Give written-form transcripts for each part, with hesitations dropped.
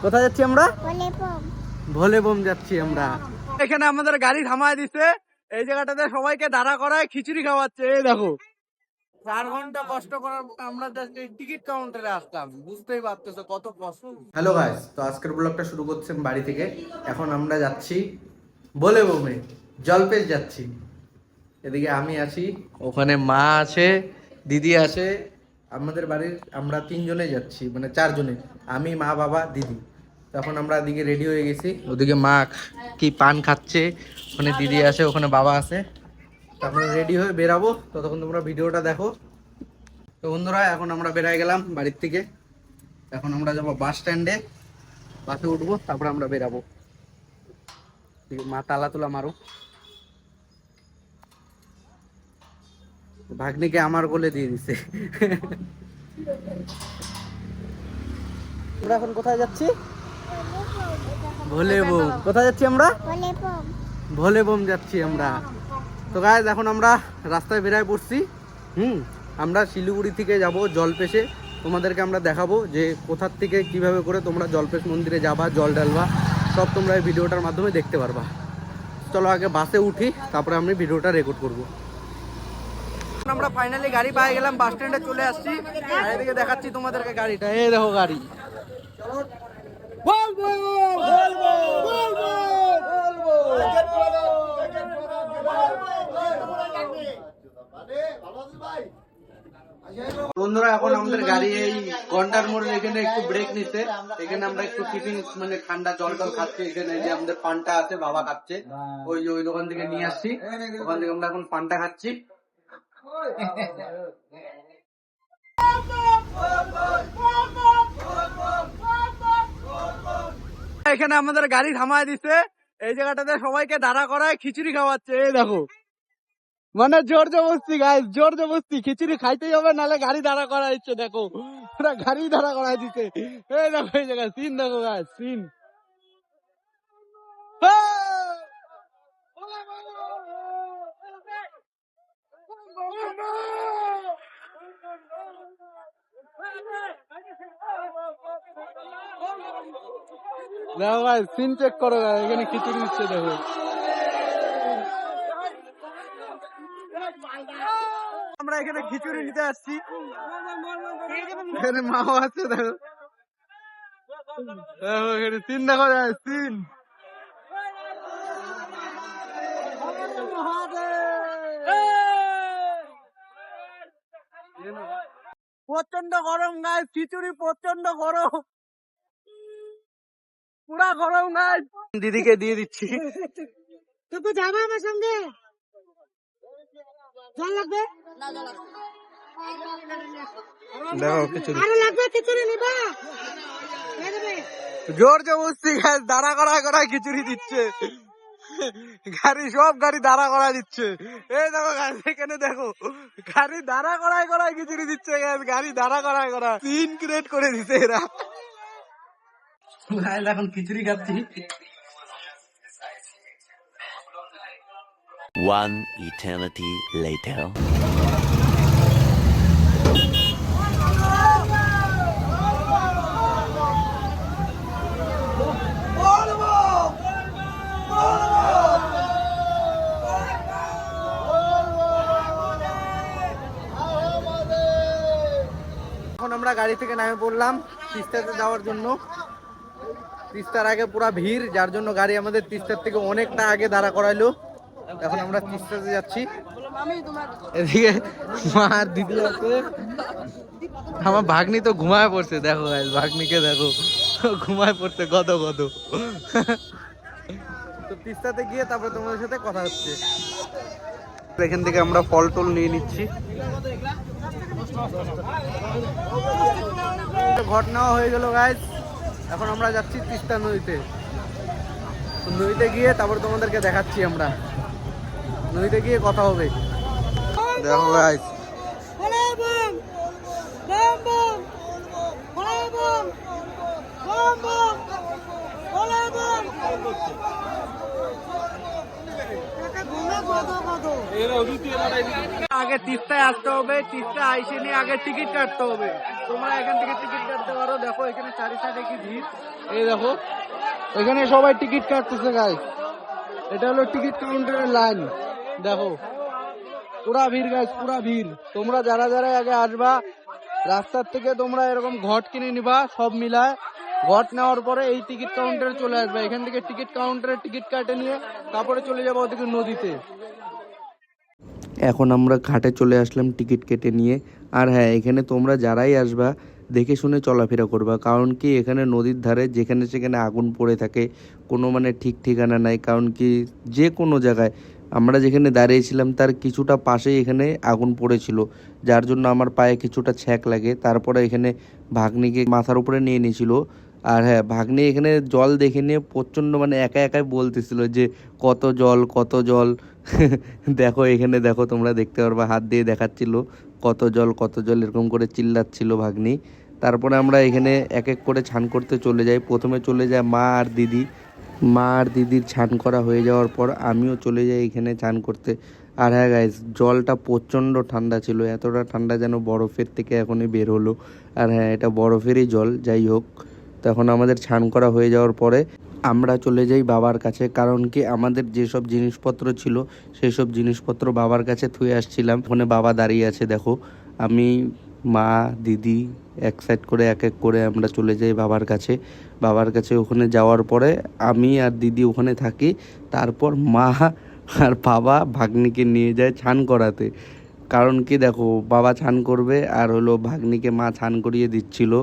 কোথায় যাচ্ছি আমরা? ভোলে বম যাচ্ছি আমরা। এখানে আমাদের গাড়ি থামায় দিচ্ছে, এই জায়গাটাতে সবাইকে দাঁড়া করায় খিচুড়ি খাওয়াচ্ছে। এই দেখো 4 ঘন্টা কষ্ট করার পর আমরা জাস্ট এই টিকিট কাউন্টারে আসলাম, বুঝতেই পারতেছো কত কষ্ট। হ্যালো গাইস, তো আজকের ব্লগটা শুরু করছি বাড়ি থেকে। এখন আমরা যাচ্ছি ভোলে বমে, জলপেশ যাচ্ছি। এদিকে আমি আছি, ওখানে মা আছে, দিদি আছে। আমাদের বাড়ির আমরা 3 জনে যাচ্ছি, মানে 4 জনে, আমি, মা, বাবা, দিদি। তখন আমরা এদিকে রেডি হয়ে গেছি। ওদিকে মা কি পান খাচ্ছে, ওখানে দিদি আছে, ওখানে বাবা আছে। তারপরে রেডি হয়ে বেরাবো, ততক্ষণ তোমরা ভিডিওটা দেখো। তো বন্ধুরা, এখন আমরা বেরাই গেলাম বাড়ির থেকে। এখন আমরা যাবো বাস স্ট্যান্ডে, বাসে উঠবো, তারপরে আমরা বেরাবো। মা তালা তুলা মারো। ভাগ্নিকে আমার কোলে দিয়ে দিছে। আমরা এখন কোথায় যাচ্ছি? ভোলে বম। কোথায় যাচ্ছি আমরা? ভোলে বম যাচ্ছি আমরা। তো গাইস, এখন আমরা রাস্তায় বেরায় পড়ছি। আমরা শিলিগুড়ি থেকে যাব জলপেশে। তোমাদেরকে আমরা দেখাবো যে কোথার থেকে কিভাবে করে তোমরা জলপেশ মন্দিরে যাবা, জল ঢালবা, সব তোমরা এই ভিডিওটার মাধ্যমে দেখতে পারবা। চলো আগে বাসে উঠি, তারপরে আমি ভিডিওটা রেকর্ড করব। আমরা ফাইনালি গাড়ি পেয়ে গেলাম, বাস স্ট্যান্ডে চলে আসছি। আর এদিকে দেখাচ্ছি তোমাদেরকে গাড়িটা, এই দেখো গাড়ি। বন্ধুরা, এখন আমাদের গাড়ি এই ঘন্টার মোড়ে এখানে একটু ব্রেক নিচ্ছে। এখানে আমরা একটু টিফিন, মানে ঠান্ডা জল টল খাচ্ছি। এখানে যে আমাদের পানটা আছে, বাবা খাচ্ছে, ওই দোকান থেকে নিয়ে আসছি। ওখান থেকে আমরা এখন পানটা খাচ্ছি। এখানে আমাদের গাড়ি থামায় দিচ্ছে, এই জায়গাটাতে সবাইকে দাঁড়া করায় খিচুড়ি খাওয়াচ্ছে। এই দেখো, মানে জোর জবরদস্তি গাইস, জোর জবরদস্তি খিচুড়ি খাইতেই হবে, নাহলে গাড়ি দাঁড়া করা দিচ্ছে। দেখো ওরা গাড়ি দাঁড়া করাই দিচ্ছে। এই দেখো এই জায়গায় সিন দেখো গাইস, সিন। দেখো গাইস, সিন চেক করো গাইস, এখানে খিচুড়ি দিচ্ছে দেখো। আমরা এখানে খিচুড়ি নিতে আসছি, এখানে মাও আছে। দেখো দেখো এখানে সিন দেখো গাইস, সিন। প্রচন্ড গরম গাইস, খিচুড়ি প্রচন্ড গরম, পুরা গরম গাইস। দিদিকে দিয়ে দিচ্ছি। তো যাবে আমার সঙ্গে? জল লাগবে? দেখো খিচুড়ি আরো লাগবে, খিচুড়ি নিবা? জোর জবরদস্তি গাইস, দাঁড়া করা খিচুড়ি দিচ্ছে। গাড়ি, সব গাড়ি দাঁড়া করা দিচ্ছে। এই দেখো গাইস, এখানে দেখো গাড়ি দাঁড়া করায় খিচুড়ি দিচ্ছে গাইস। গাড়ি দাঁড়া করা সিন ক্রিয়েট করে দিচ্ছে এরা। গাইস এখন খিচুড়ি খাচ্ছি। One eternity later. এখন আমরা গাড়ি থেকে নামে পড়লাম তিস্তাতে যাওয়ার জন্য। তিস্তার আগে পুরা ভিড়, যার জন্য গাড়ি আমাদের তিস্তার থেকে অনেকটা আগে দাঁড়া করাইলো। এখন আমরা তিস্তাতে যাচ্ছি। এদিকে মা আর দিদি আছে, আমার ভাগ্নি তো ঘুমায় পড়ছে। দেখো গাইস, ভাগ্নিকে দেখো ঘুমায় পড়ছে গদ। তো তিস্তাতে গিয়ে তারপরে তোমাদের সাথে কথা হচ্ছে। এখান থেকে আমরা ফল টল নিয়ে নিচ্ছি। ঘট নেওয়া হয়ে গেল গাইস। এখন আমরা যাচ্ছি তিস্তা নদীতে। নদীতে গিয়ে তারপর তোমাদেরকে দেখাচ্ছি, আমরা নদীতে গিয়ে কথা হবে। দেখো গাইস, আগে তিস্তায় আসতে হবে, তিস্তা আইসে নিয়ে আগে টিকিট কাটতে হবে। তোমরা এখান থেকে টিকিট কাটতে পারো। দেখো এখানে চারি সাইডে কি ভিড়, এই দেখো এখানে সবাই টিকিট কাটতেছে গাইস। এটা হলো টিকিট কাউন্টারের লাইন, দেখো পুরা ভিড় গাইস, পুরা ভিড়। তোমরা যারা যারা আগে আসবা রাস্তার থেকে তোমরা এরকম ঘট কিনে নিবা, সব মিলায় ঘট নেওয়ার পরে এই টিকিট কাউন্টারে চলে আসবে। এখান থেকে টিকিট কাউন্টারে টিকিট কাটে নিয়ে তারপরে চলে যাবো ওদিকে নদীতে। এখন আমরা ঘাটে চলে আসলাম টিকিট কেটে নিয়ে। আর হ্যাঁ, এখানে তোমরা যারাই আসবা দেখে শুনে চলাফেরা করবা, কারণ কি এখানে নদীর ধারে যেখানে সেখানে আগুন পড়ে থাকে, কোনো মানে ঠিক ঠিকানা নাই। কারণ কি যে কোনো জায়গায় আমরা যেখানে দাঁড়িয়েছিলাম তার কিছুটা পাশেই এখানে আগুন পড়েছিল, যার জন্য আমার পায়ে কিছুটা ছ্যাঁক লাগে। তারপরে এখানে ভাগ্নিকে মাথার উপরে নিয়ে নিয়েছিল। আর হ্যাঁ, ভাগ্নি এখানে জল দেখে নিয়ে প্রচণ্ড মানে একা একাই বলতেছিল যে কত জল কত জল। দেখো এখানে দেখো, তোমরা দেখতে পারবা হাত দিয়ে দেখাচ্ছিল কত জল কত জল, এরকম করে চিল্লাচ্ছিল ভাগ্নি। তারপরে আমরা এখানে এক এক করে ছান করতে চলে যাই। প্রথমে চলে যায় মা আর দিদি। মা আর দিদির ছান করা হয়ে যাওয়ার পর আমিও চলে যাই এখানে ছান করতে। আর হ্যাঁ গাইস, জলটা প্রচণ্ড ঠান্ডা ছিল, এতটা ঠান্ডা যেন বরফের থেকে এখনই বের হলো। আর হ্যাঁ, এটা বরফেরই জল, যাই হোক। তখন আমাদের ছান করা হয়ে যাওয়ার পরে আমরা চলে যাই বাবার কাছে, কারণ কি আমাদের যেসব জিনিসপত্র ছিল সেই সব জিনিসপত্র বাবার কাছে থুয়ে আসছিলাম। ওখানে বাবা দাঁড়িয়ে আছে, দেখো আমি মা দিদি এক সাইড করে এক এক করে আমরা চলে যাই বাবার কাছে। বাবার কাছে ওখানে যাওয়ার পরে আমি আর দিদি ওখানে থাকি। তারপর মা আর বাবা ভাগ্নিকে নিয়ে যায় ছান করাতে। কারণ কি দেখো, বাবা ছান করবে আর হলো ভাগ্নিকে মা ছান করিয়ে দিচ্ছিল।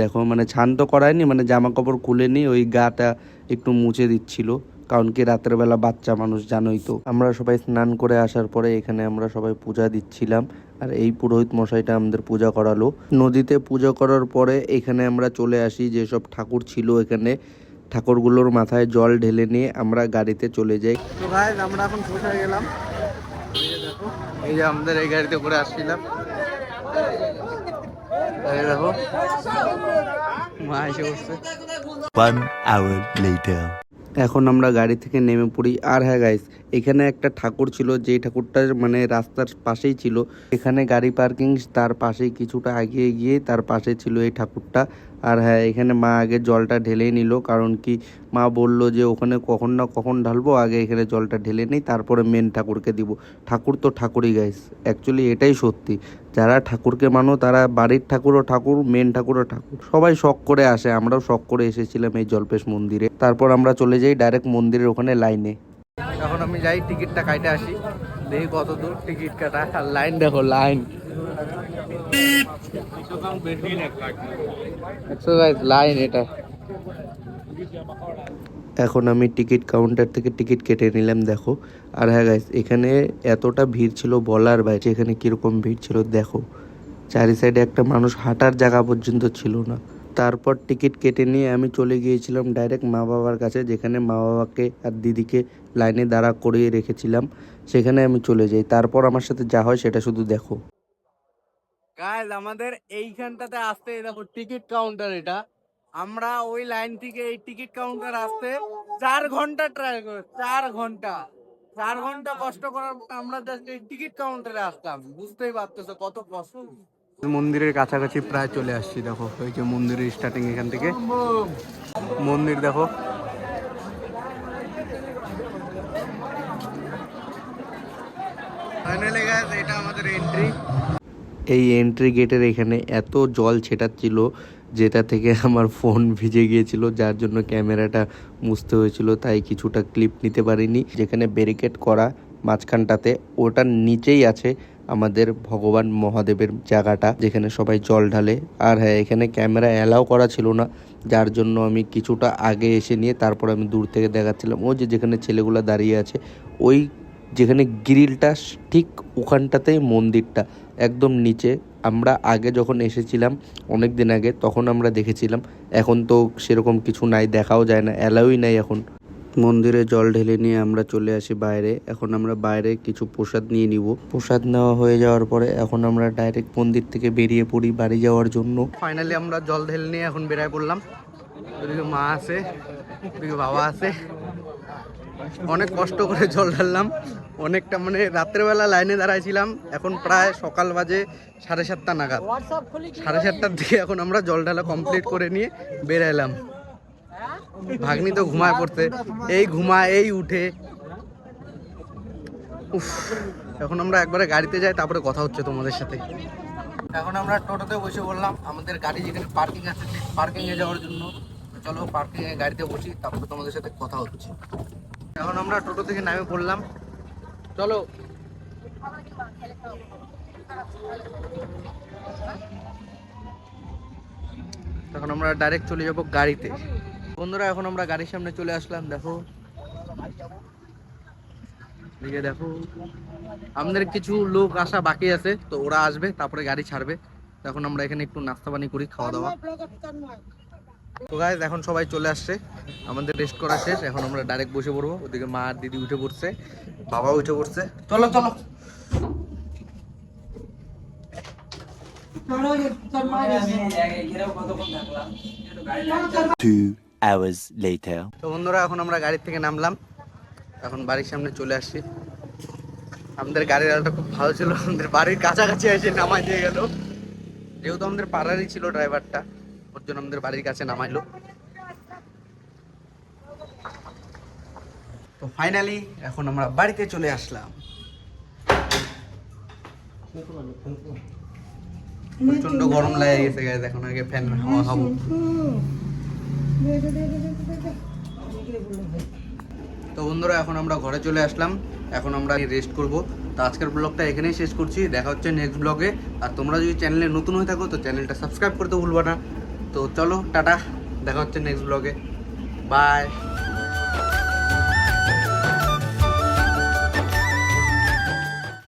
দেখো মানে ছান তো করায়নি, মানে জামা কাপড় খুলেনি, ওই গাটা একটু মুছে দিচ্ছিল। কারণ কি রাতের বেলা বাচ্চা মানুষ, জানোই তো। আমরা সবাই স্নান করে আসার পরে এখানে আমরা সবাই পূজা দিচ্ছিলাম, আর এই পুরোহিত মশাইটা আমাদের পূজা করালো। নদীতে পূজা করার পরে এখানে আমরা চলে আসি, যেসব ঠাকুর ছিল এখানে ঠাকুরগুলোর মাথায় জল ঢেলে নিয়ে আমরা গাড়িতে চলে যাই। তো গাইস আমরা এখন পৌঁছে গেলাম, এই যে দেখো, এই যে আমাদের এই গাড়িতে করে আসছিলাম, এই দেখো মা এসে বসছে। 1 hour later. এখন আমরা গাড়ি থেকে নেমে পড়ি। আর হ্যাঁ গাইস, এখানে একটা ঠাকুর ছিল, যেই ঠাকুরটা মানে রাস্তার পাশেই ছিল। এখানে গাড়ি পার্কিং, তার পাশেই কিছুটা এগিয়ে গিয়ে তার পাশে ছিল এই ঠাকুরটা। আর হ্যাঁ, এখানে মা আগে জলটা ঢেলেই নিল, কারণ কি মা বলল যে ওখানে কখন না কখন ঢালবো, আগে এখানে জলটা ঢেলে নিই তারপরে মেন ঠাকুরকে দিব। ঠাকুর তো ঠাকুরই গাইস, অ্যাকচুয়ালি এটাই সত্যি। যারা ঠাকুরকে মানো তারা বাড়ির ঠাকুরও ঠাকুর, মেন ঠাকুরও ঠাকুর, সবাই শখ করে আসে। আমরাও শখ করে এসেছিলাম এই জল্পেশ মন্দিরে। তারপর আমরা চলে যাই ডাইরেক্ট মন্দিরের ওখানে লাইনে। এখন আমি যাই টিকিটটা কাটে আসি, দেখি কত দূর টিকিট কাটা। আর লাইন দেখো, লাইন লাইন এটা। এখন আমি টিকিট কাউন্টার থেকে টিকিট কেটে নিলাম, দেখো। আর হ্যাঁ গাইস, এখানে এতটা ভিড় ছিল বলার বাইরে। এখানে কীরকম ভিড় ছিল দেখো, চারি সাইডে একটা মানুষ হাঁটার জায়গা পর্যন্ত ছিল না। তারপর টিকিট কেটে নিয়ে আমি চলে গিয়েছিলাম ডাইরেক্ট মা বাবার কাছে, যেখানে মা বাবাকে আর দিদিকে লাইনে দাঁড়া করিয়ে রেখেছিলাম, সেখানে আমি চলে যাই। তারপর আমার সাথে যা হয় সেটা শুধু দেখো। গাইস আমাদের এইখানটাতে আসতে, দেখো টিকিট কাউন্টার এটা। আমরা ওই লাইন থেকে এই টিকিট কাউন্টার আসতে 4 ঘন্টা ট্রাই করে, 4 ঘন্টা কষ্ট করার পর আমরা জাস্ট এই টিকিট কাউন্টারে আসলাম। বুঝতেই পারতেছো কত কষ্ট। মন্দিরের কাছাকাছি প্রায় চলে আসছি, দেখো ওই যে মন্দিরের স্টার্টিং এখান থেকে মন্দির দেখো। ফাইনালি গাইস এটা আমাদের এন্ট্রি। এই এন্ট্রি গেটের এখানে এত জল ছেটাচ্ছিল, যেটা থেকে আমার ফোন ভিজে গিয়েছিল, যার জন্য ক্যামেরাটা মুছতে হয়েছিল, তাই কিছুটা ক্লিপ নিতে পারিনি। যেখানে ব্যারিকেড করা মাঝখানটাতে, ওটার নিচেই আছে আমাদের ভগবান মহাদেবের জায়গাটা, যেখানে সবাই জল ঢালে। আর হ্যাঁ, এখানে ক্যামেরা অ্যালাউ করা ছিল না, যার জন্য আমি কিছুটা আগে এসে নিয়ে তারপর আমি দূর থেকে দেখাচ্ছিলাম। ওই যে যেখানে ছেলেগুলো দাঁড়িয়ে আছে, ওই যেখানে গ্রিলটা ঠিক ওখানটাতেই মন্দিরটা একদম নিচে। আমরা আগে যখন এসেছিলাম অনেক দিন আগে, তখন আমরা দেখেছিলাম। এখন তো সেরকম কিছু নাই, দেখাও যায় না, অ্যালাউই নাই এখন। মন্দিরে জল ঢেলে নিয়ে আমরা চলে আসি বাইরে। এখন আমরা বাইরে কিছু প্রসাদ নিয়ে নিব। প্রসাদ নেওয়া হয়ে যাওয়ার পরে এখন আমরা ডাইরেক্ট মন্দির থেকে বেরিয়ে পড়ি বাড়ি যাওয়ার জন্য। ফাইনালি আমরা জল ঢেলে নিয়ে এখন বেরায় পড়লাম। ওদিকে মা আছে, ওদিকে বাবা আছে, অনেক কষ্ট করে জল ঢাললাম, অনেকটা মানে রাত্রেবেলা লাইনে দাঁড়াইছিলাম, এখন প্রায় সকাল বাজে 7:30 নাগাদ। 7:30টার দিকে এখন আমরা জল ঢালা কমপ্লিট করে নিয়ে বের এলাম। ভাগ্নি তো ঘুমায় পড়তে, এই ঘুমায় এই উঠে। উফ, এখন আমরা একবারে গাড়িতে যাই, তারপরে কথা হচ্ছে তোমাদের সাথে। এখন আমরা টোটোতে বসে বললাম, আমাদের গাড়ি যেখানে পার্কিং আছে সেই পার্কিংয়ে যাওয়ার জন্য। চলো পার্কিংয়ে গাড়িতে বসি, তারপরে তোমাদের সাথে কথা হচ্ছে। এখন আমরা টোটো থেকে নামে পড়লাম, চলো। এখন আমরা ডাইরেক্ট চলে যাবো গাড়িতে। বন্ধুরা এখন আমরা গাড়ির সামনে চলে আসলাম, দেখো দিকে দেখো, আমাদের কিছু লোক আসা বাকি আছে, তো ওরা আসবে তারপরে গাড়ি ছাড়বে। এখন আমরা এখানে একটু নাস্তা পানি করি, খাওয়া দাওয়া। তো গাইস এখন সবাই চলে আসছে, আমাদের রেস্ট করা শেষ, এখন আমরা ডাইরেক্ট বসে পড়বো। ওদিকে মা আর দিদি উঠে পড়ছে, বাবা উঠে পড়ছে, চলো চলো। 2 hours later. তো বন্ধুরা এখন আমরা গাড়ি থেকে নামলাম, এখন বাড়ির সামনে চলে আসছি। আমাদের গাড়ির আলোটা খুব ভালো ছিল, আমাদের বাড়ির কাছাকাছি এসে নামাই দিয়ে গেল। যেহেতু আমাদের পাড়ারই ছিল ড্রাইভারটা, ওর জন্য আমাদের বাড়ির কাছে নামাইলো। তো ফাইনালি এখন আমরা বাড়িতে চলে আসলাম। প্রচন্ড গরম লাগে গেছে গাইস, এখন আগে ফ্যান হাওয়া খাবো। তো বন্ধুরা এখন আমরা ঘরে চলে আসলাম, এখন আমরা রেস্ট করব। তো আজকের ব্লগটা এখানেই শেষ করছি, দেখা হচ্ছে নেক্সট ব্লগে। আর তোমরা যদি চ্যানেলে নতুন হয়ে থাকো তো চ্যানেলটা সাবস্ক্রাইব করতে ভুলবা না। তো চলো টাটা, দেখা হচ্ছে নেক্সট ব্লগে, বাই।